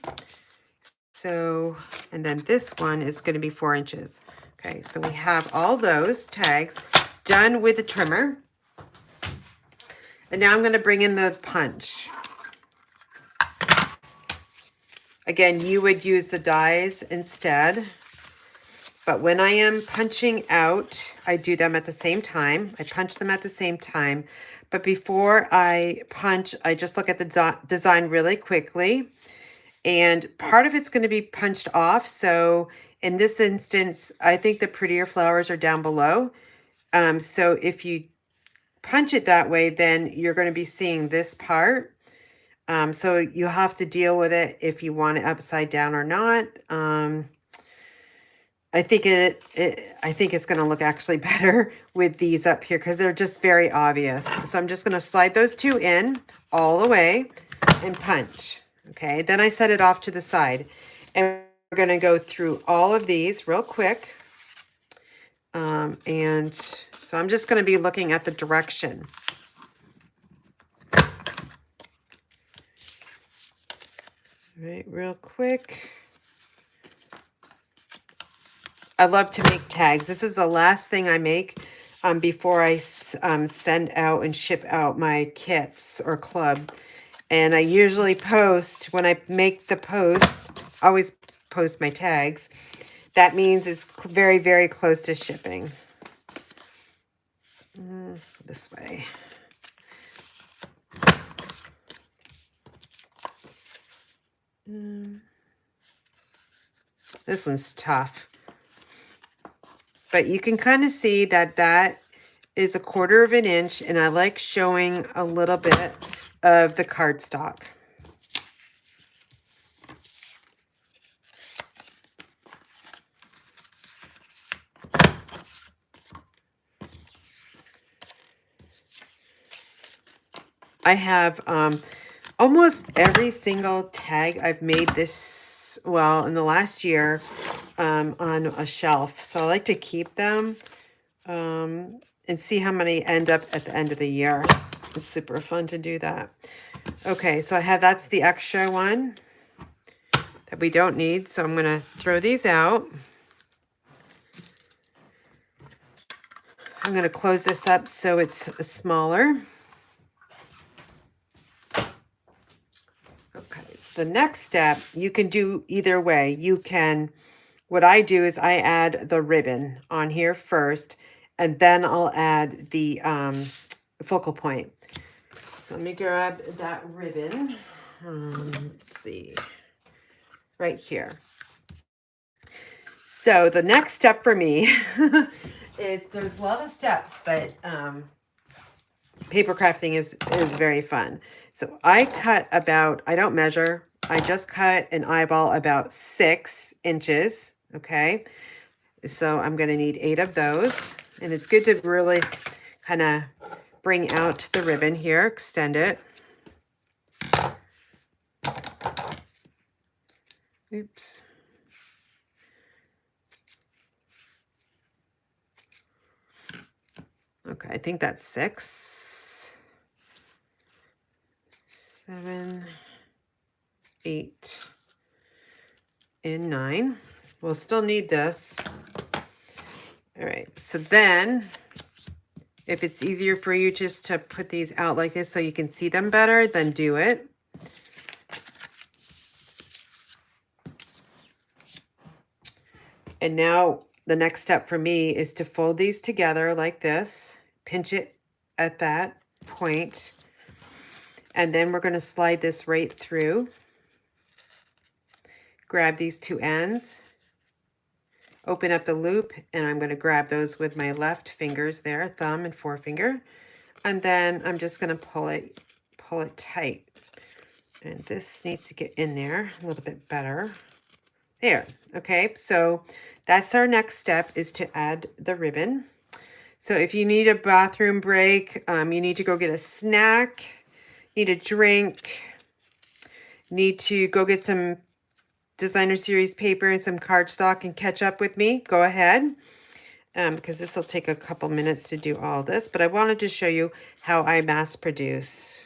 So, and then this one is going to be 4 inches. Okay. So we have all those tags done with the trimmer. And now I'm going to bring in the punch. Again, you would use the dies instead. But when I am punching out, I do them at the same time. I punch them at the same time. But before I punch, I just look at the design really quickly. And part of it's going to be punched off. So in this instance, I think the prettier flowers are down below. So if you punch it that way, then you're going to be seeing this part. So you have to deal with it if you want it upside down or not. I think it's going to look actually better with these up here because they're just very obvious. So I'm just going to slide those 2 in all the way and punch. Okay, then I set it off to the side. And we're going to go through all of these real quick. And So I'm just going to be looking at the direction. All right, real quick. I love to make tags. This is the last thing I make before I send out and ship out my kits or club. And I usually post, when I make the posts, always post my tags. That means it's very, very close to shipping. This way. This one's tough. But you can kind of see that that is 1/4 of an inch, and I like showing a little bit of the cardstock. I have almost every single tag I've made this, well, in the last year on a shelf. So I like to keep them and see how many end up at the end of the year. It's super fun to do that. Okay, so I have, that's the extra one that we don't need. So I'm going to throw these out. I'm going to close this up so it's smaller. Okay, so the next step, you can do either way. You can, what I do is I add the ribbon on here first, and then I'll add the focal point. So let me grab that ribbon. Let's see, right here. So the next step for me is, there's a lot of steps, but paper crafting is very fun. So I cut about, I don't measure, I just cut an eyeball about 6 inches, okay? So I'm gonna need 8 of those. And it's good to really kind of bring out the ribbon here, extend it. Oops. Okay, I think that's 6, 7, 8, and 9. We'll still need this. All right, so then if it's easier for you just to put these out like this so you can see them better, then do it. And now the next step for me is to fold these together like this, pinch it at that point, and then we're going to slide this right through. Grab these 2 ends, open up the loop, and I'm going to grab those with my left fingers there, thumb and forefinger, and then I'm just going to pull it tight. And this needs to get in there a little bit better. There. Okay, so that's our next step, is to add the ribbon. So if you need a bathroom break, you need to go get a snack, need a drink, need to go get some designer series paper and some cardstock and catch up with me, go ahead. Because this will take a couple minutes to do all this, but I wanted to show you how I mass produce.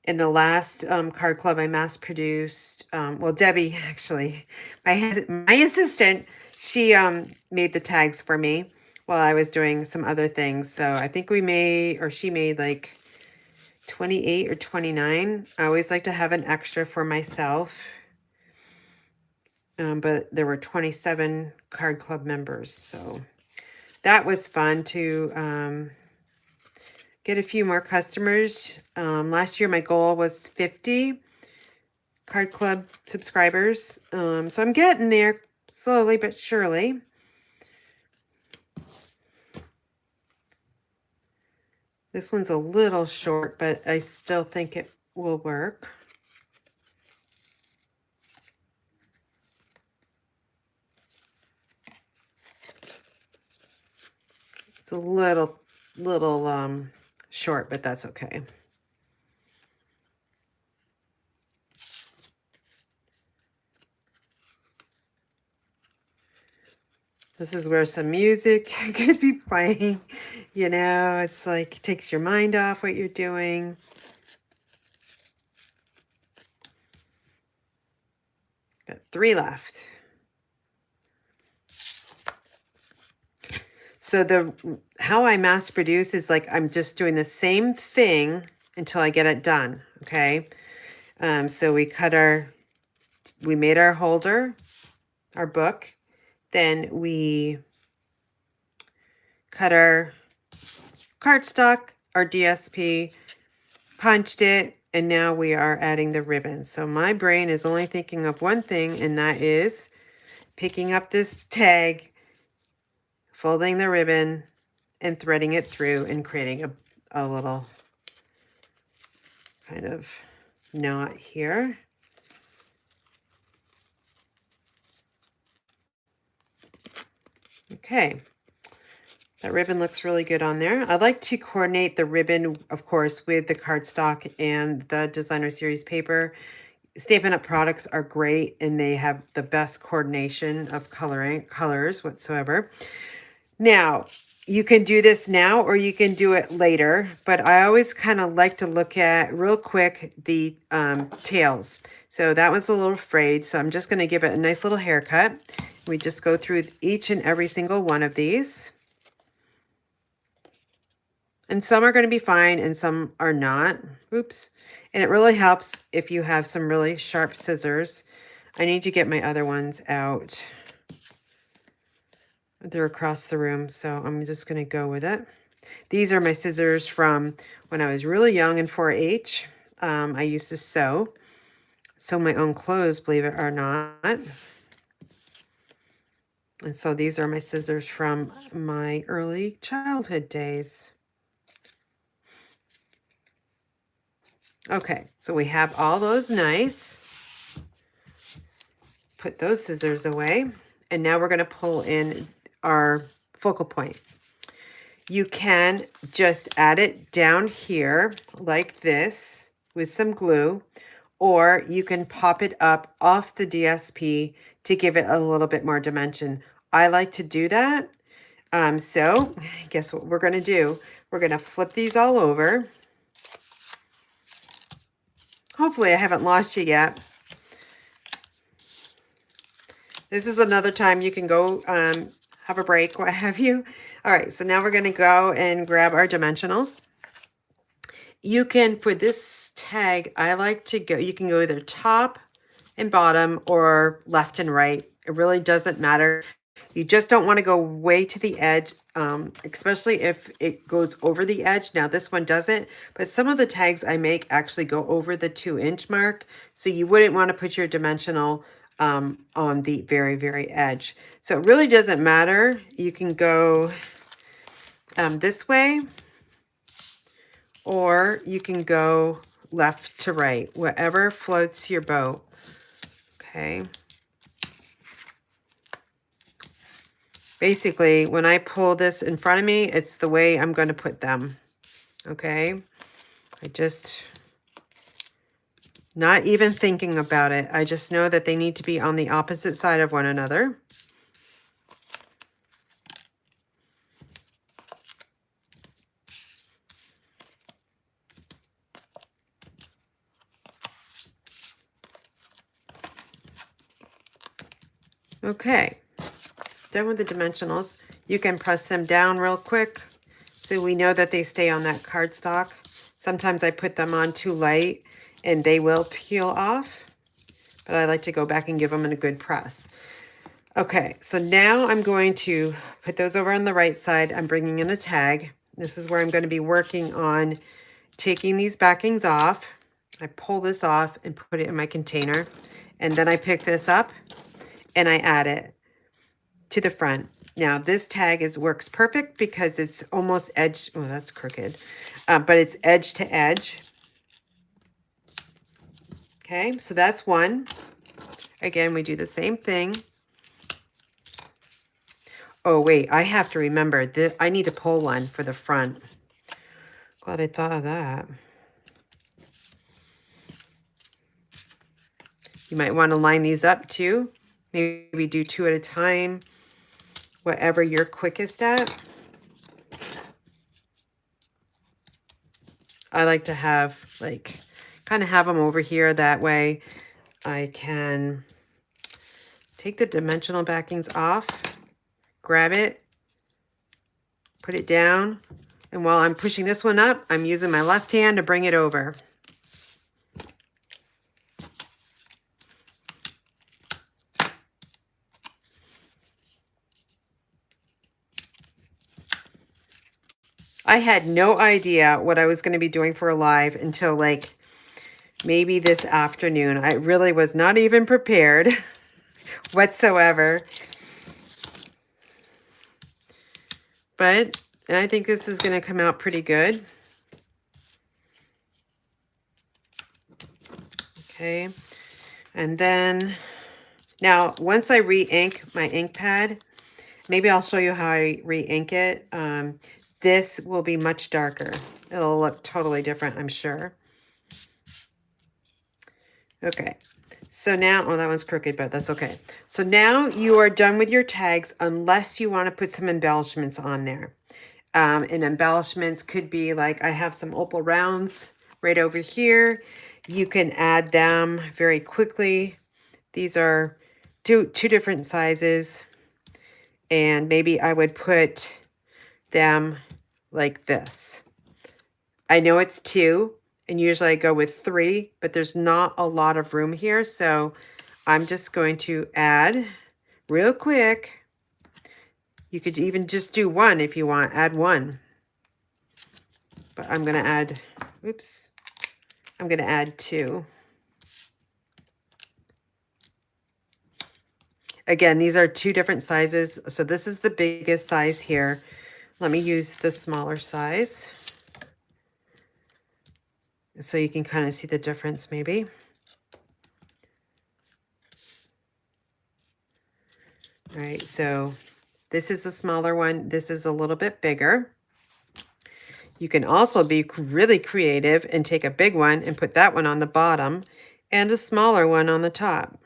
In the last card club, I mass produced, well, Debbie, actually, my assistant, she made the tags for me while I was doing some other things. So I think we made, or she made like 28 or 29. I always like to have an extra for myself. But there were 27 card club members. So that was fun to get a few more customers. Last year, my goal was 50 card club subscribers. So I'm getting there slowly but surely. This one's a little short, but I still think it will work. It's a little short, but that's okay. This is where some music could be playing. You know, it's like takes your mind off what you're doing. Got 3 left. So how I mass produce is like I'm just doing the same thing until I get it done. Okay. So we made our holder, our book. Then we cut our cardstock, our DSP, punched it, and now we are adding the ribbon. So my brain is only thinking of one thing, and that is picking up this tag, folding the ribbon, and threading it through and creating a little kind of knot here. Okay. That ribbon looks really good on there. I like to coordinate the ribbon, of course, with the cardstock and the designer series paper. Stampin' Up! Products are great, and they have the best coordination of colors whatsoever. Now, you can do this now or you can do it later, but I always kind of like to look at real quick the tails. So that one's a little frayed, so I'm just going to give it a nice little haircut. We just go through each and every single one of these. And some are going to be fine and some are not. Oops. And it really helps if you have some really sharp scissors. I need to get my other ones out. They're across the room, so I'm just going to go with it. These are my scissors from when I was really young in 4-H. I used to sew my own clothes, believe it or not. And so these are my scissors from my early childhood days. Okay, so we have all those nice. Put those scissors away. And now we're going to pull in our focal point. You can just add it down here like this with some glue, or you can pop it up off the DSP to give it a little bit more dimension. I like to do that. So guess what we're going to do? We're going to flip these all over. Hopefully I haven't lost you yet. This is another time you can go have a break, what have you. All right, so now we're going to go and grab our dimensionals. You can, for this tag, I like to go, you can go either top and bottom or left and right. It really doesn't matter. You just don't want to go way to the edge, especially if it goes over the edge. Now this one doesn't, but some of the tags I make actually go over the 2-inch mark. So you wouldn't want to put your dimensional on the very, very edge. So it really doesn't matter. You can go this way, or you can go left to right, whatever floats your boat. Okay. Basically, when I pull this in front of me, it's the way I'm going to put them. Okay. I just, not even thinking about it. I just know that they need to be on the opposite side of one another. Okay, done with the dimensionals. You can press them down real quick so we know that they stay on that cardstock. Sometimes I put them on too light and they will peel off, but I like to go back and give them a good press. Okay, so now I'm going to put those over on the right side. I'm bringing in a tag. This is where I'm going to be working on taking these backings off. I pull this off and put it in my container, and then I pick this up and I add it to the front. Now this tag works perfect because it's almost edge. Oh, that's crooked, but it's edge to edge. Okay, so that's one. Again, we do the same thing. Oh wait, I have to remember that I need to pull one for the front. Glad I thought of that. You might want to line these up too. Maybe do 2 at a time. whatever you're quickest at. I like to have, like, kind of have them over here. That way I can take the dimensional backings off, grab it, put it down, and while I'm pushing this one up, I'm using my left hand to bring it over. I had no idea what I was going to be doing for a live until like maybe this afternoon. I really was not even prepared whatsoever. But I think this is going to come out pretty good. Okay. And then now once I re-ink my ink pad, maybe I'll show you how I re-ink it. This will be much darker. It'll look totally different, I'm sure. Okay, so now, oh, that one's crooked, but that's okay. So now you are done with your tags unless you want to put some embellishments on there. And embellishments could be like, I have some opal rounds right over here. You can add them very quickly. These are two different sizes. And maybe I would put them like this. I know it's 2, and usually I go with 3, but there's not a lot of room here, so I'm just going to add real quick. You could even just do 1 if you want, add 1. But I'm going to add, oops, I'm going to add 2. Again, these are 2 different sizes, so this is the biggest size here. Let me use the smaller size so you can kind of see the difference maybe. All right, so this is a smaller one. This is a little bit bigger. You can also be really creative and take a big one and put that one on the bottom and a smaller one on the top.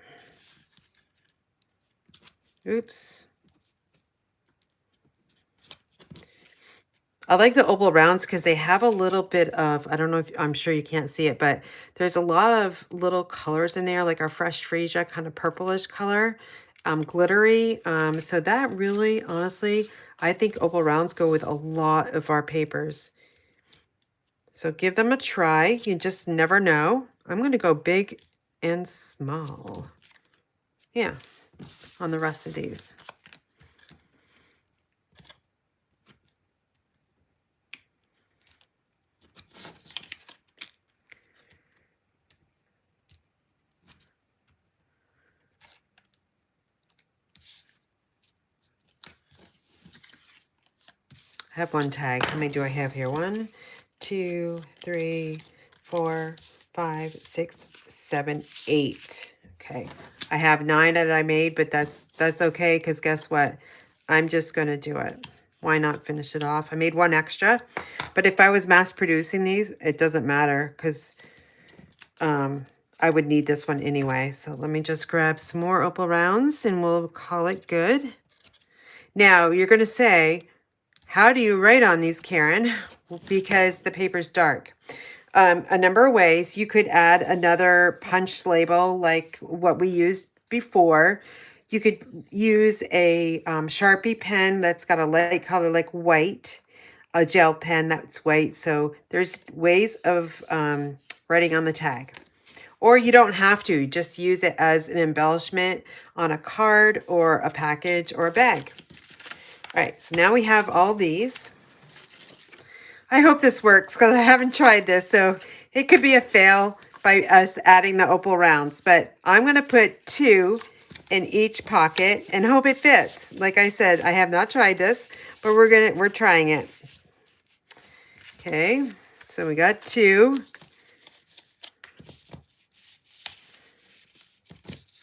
Oops. I like the opal rounds because they have a little bit of, I don't know if, I'm sure you can't see it, but there's a lot of little colors in there, like our fresh freesia kind of purplish color, glittery. So that really, honestly, I think opal rounds go with a lot of our papers. So give them a try. You just never know. I'm going to go big and small. Yeah, on the rest of these. I have one tag. How many do I have here? 1, 2, 3, 4, 5, 6, 7, 8. Okay. I have 9 that I made, but that's okay because guess what? I'm just going to do it. Why not finish it off? I made 1 extra, but if I was mass producing these, it doesn't matter because I would need this one anyway. So let me just grab some more opal rounds and we'll call it good. Now you're going to say, how do you write on these, Karen? Well, because the paper's dark. A number of ways. You could add another punched label like what we used before. You could use a Sharpie pen that's got a light color like white, a gel pen that's white. So there's ways of writing on the tag. Or you don't have to. Just use it as an embellishment on a card or a package or a bag. All right, so now we have all these. I hope this works because I haven't tried this, so it could be a fail by us adding the opal rounds. But I'm going to put 2 in each pocket and hope it fits. Like I said, I have not tried this, but we're trying it. Okay, so we got 2.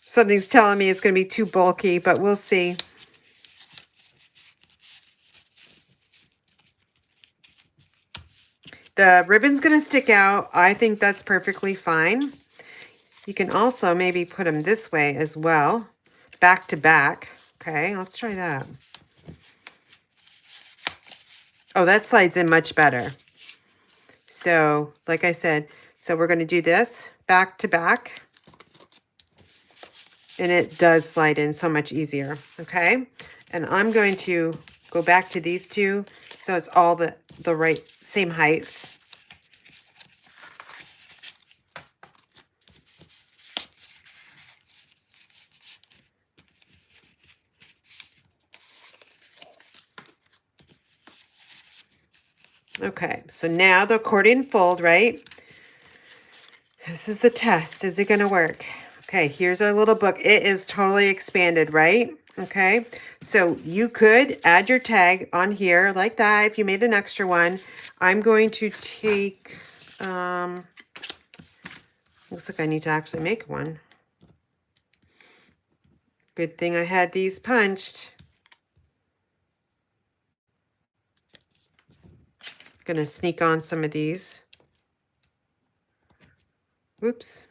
Something's telling me it's going to be too bulky, but we'll see. The ribbon's going to stick out. I think that's perfectly fine. You can also maybe put them this way as well, back to back. Okay, let's try that. Oh, that slides in much better. So, like I said, so we're going to do this back to back. And it does slide in so much easier, okay? And I'm going to go back to these two so it's all the right, same height. Okay, so now the accordion fold, right? This is the test. Is it going to work? Okay, here's our little book. It is totally expanded, right? Okay, so you could add your tag on here like that if you made an extra one. I'm going to take, looks like I need to actually make one. Good thing I had these punched. Gonna sneak on some of these. Whoops.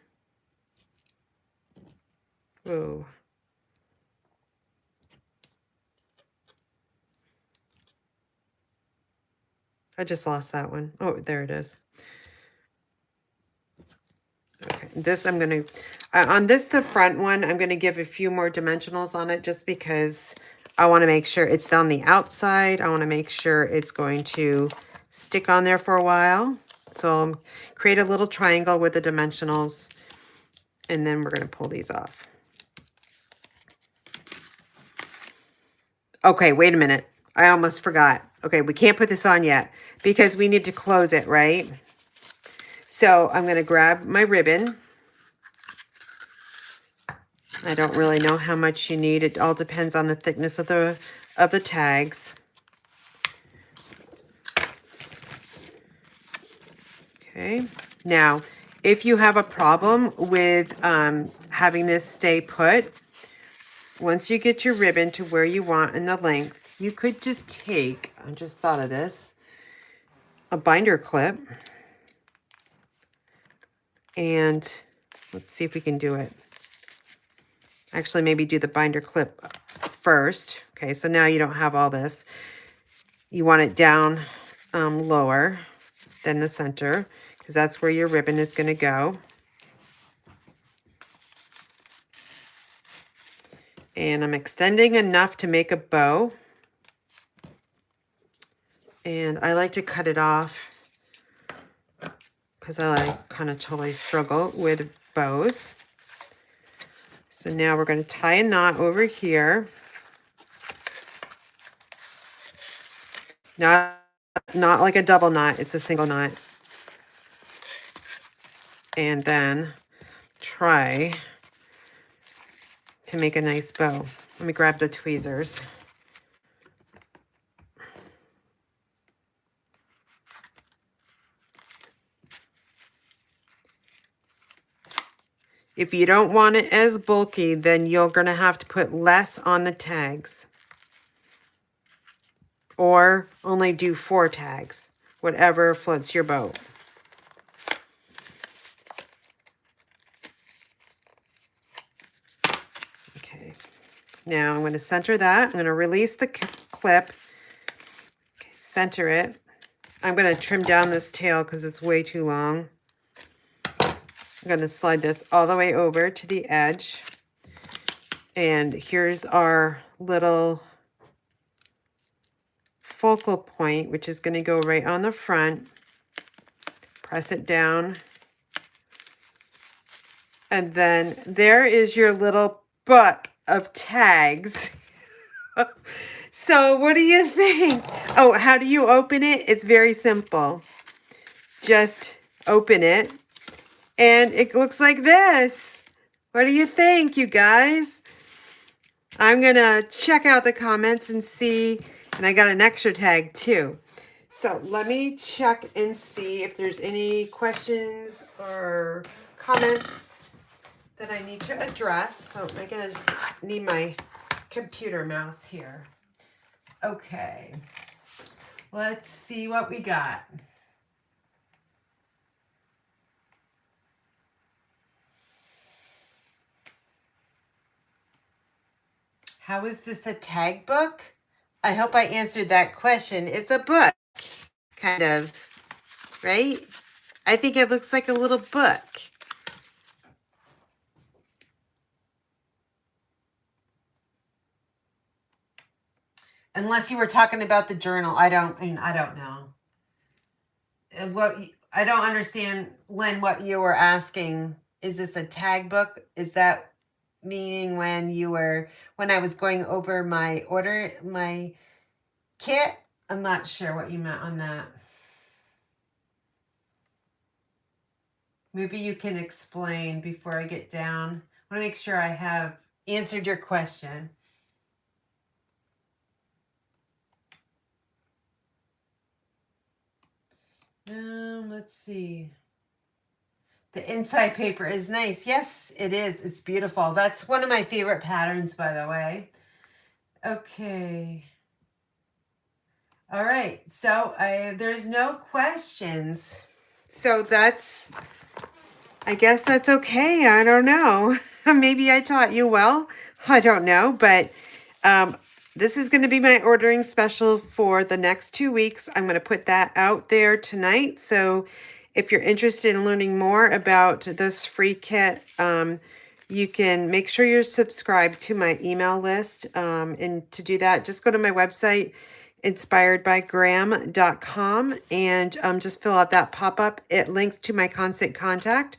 Whoa. I just lost that one. Oh, there it is. Okay, this I'm gonna, on this, the front one, I'm gonna give a few more dimensionals on it just because I wanna make sure it's on the outside. I wanna make sure it's going to stick on there for a while. So create a little triangle with the dimensionals and then we're gonna pull these off. Okay, wait a minute. I almost forgot. Okay, we can't put this on yet because we need to close it, right? So I'm going to grab my ribbon. I don't really know how much you need. It all depends on the thickness of the tags. Okay. Now, if you have a problem with having this stay put, once you get your ribbon to where you want in the length, you could just take, I just thought of this, a binder clip. And let's see if we can do it. Actually, maybe do the binder clip first. Okay, so now you don't have all this. You want it down lower than the center because that's where your ribbon is going to go. And I'm extending enough to make a bow. And I like to cut it off because I kind of totally struggle with bows. So now we're going to tie a knot over here. Not like a double knot, it's a single knot. And then try to make a nice bow. Let me grab the tweezers. If you don't want it as bulky, then you're going to have to put less on the tags. Or only do 4 tags, whatever floats your boat. Okay, now I'm going to center that. I'm going to release the clip. Okay, center it. I'm going to trim down this tail because it's way too long. I'm going to slide this all the way over to the edge. And here's our little focal point, which is going to go right on the front. Press it down. And then there is your little book of tags. So what do you think? Oh, how do you open it? It's very simple. Just open it. And it looks like this. What do you think, you guys? I'm going to check out the comments and see. And I got an extra tag too. So let me check and see if there's any questions or comments that I need to address. So I'm going to just need my computer mouse here. Okay. Let's see what we got. How is this a tag book? I hope I answered that question. It's a book. kind of, right? I think it looks like a little book. Unless you were talking about the journal. I don't know. I don't understand, Lynn, what you were asking. Is this a tag book? Is that meaning when I was going over my kit? I'm not sure what you meant on that. Maybe you can explain before I get down. I want to make sure I have answered your question. Let's see. The inside paper is nice. Yes, it is. It's beautiful. That's one of my favorite patterns, by the way. Okay. All right. So there's no questions. So I guess that's okay. I don't know. Maybe I taught you well. I don't know. But this is going to be my ordering special for the next 2 weeks. I'm going to put that out there tonight. So if you're interested in learning more about this free kit, you can make sure you're subscribed to my email list. And to do that, just go to my website, inspiredbygraham.com, and just fill out that pop-up. It links to my Constant Contact,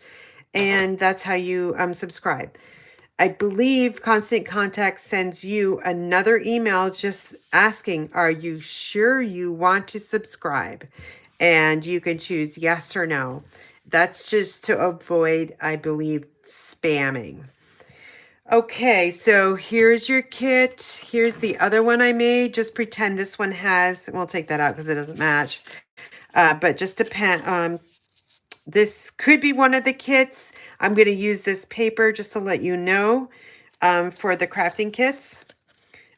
and that's how you subscribe. I believe Constant Contact sends you another email just asking, are you sure you want to subscribe? And you can choose yes or no. That's just to avoid, I believe, spamming. Okay, so here's your kit. Here's the other one I made. Just pretend this one has, we'll take that out because it doesn't match. But just depend, this could be one of the kits. I'm going to use this paper just to let you know for the crafting kits.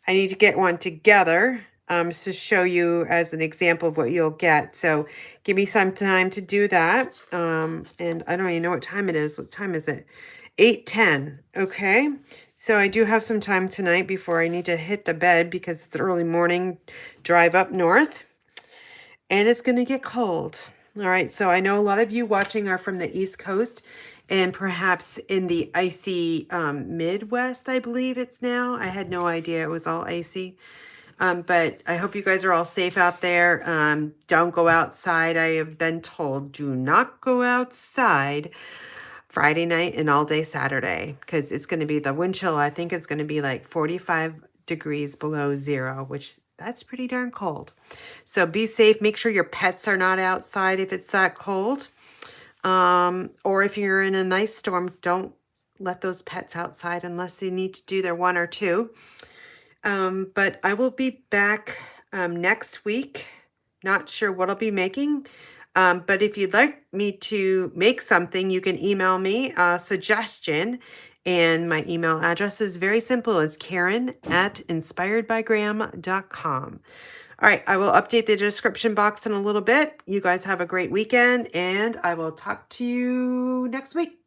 I need to get one together to show you as an example of what you'll get. So give me some time to do that. And I don't even know what time it is. What time is it? 8:10. Okay. So I do have some time tonight before I need to hit the bed because it's early morning drive up north. And it's going to get cold. All right, so I know a lot of you watching are from the East Coast and perhaps in the icy Midwest, I believe it's now. I had no idea it was all icy. But I hope you guys are all safe out there. Don't go outside. I have been told do not go outside Friday night and all day Saturday because it's going to be the wind chill. I think it's going to be like 45 degrees below zero, which that's pretty darn cold. So be safe. Make sure your pets are not outside if it's that cold. Or if you're in a nice storm, don't let those pets outside unless they need to do their 1 or 2. But I will be back next week. Not sure what I'll be making. But if you'd like me to make something, you can email me a suggestion. And my email address is very simple. It's Karen@inspiredbygraham.com. All right, I will update the description box in a little bit. You guys have a great weekend, and I will talk to you next week.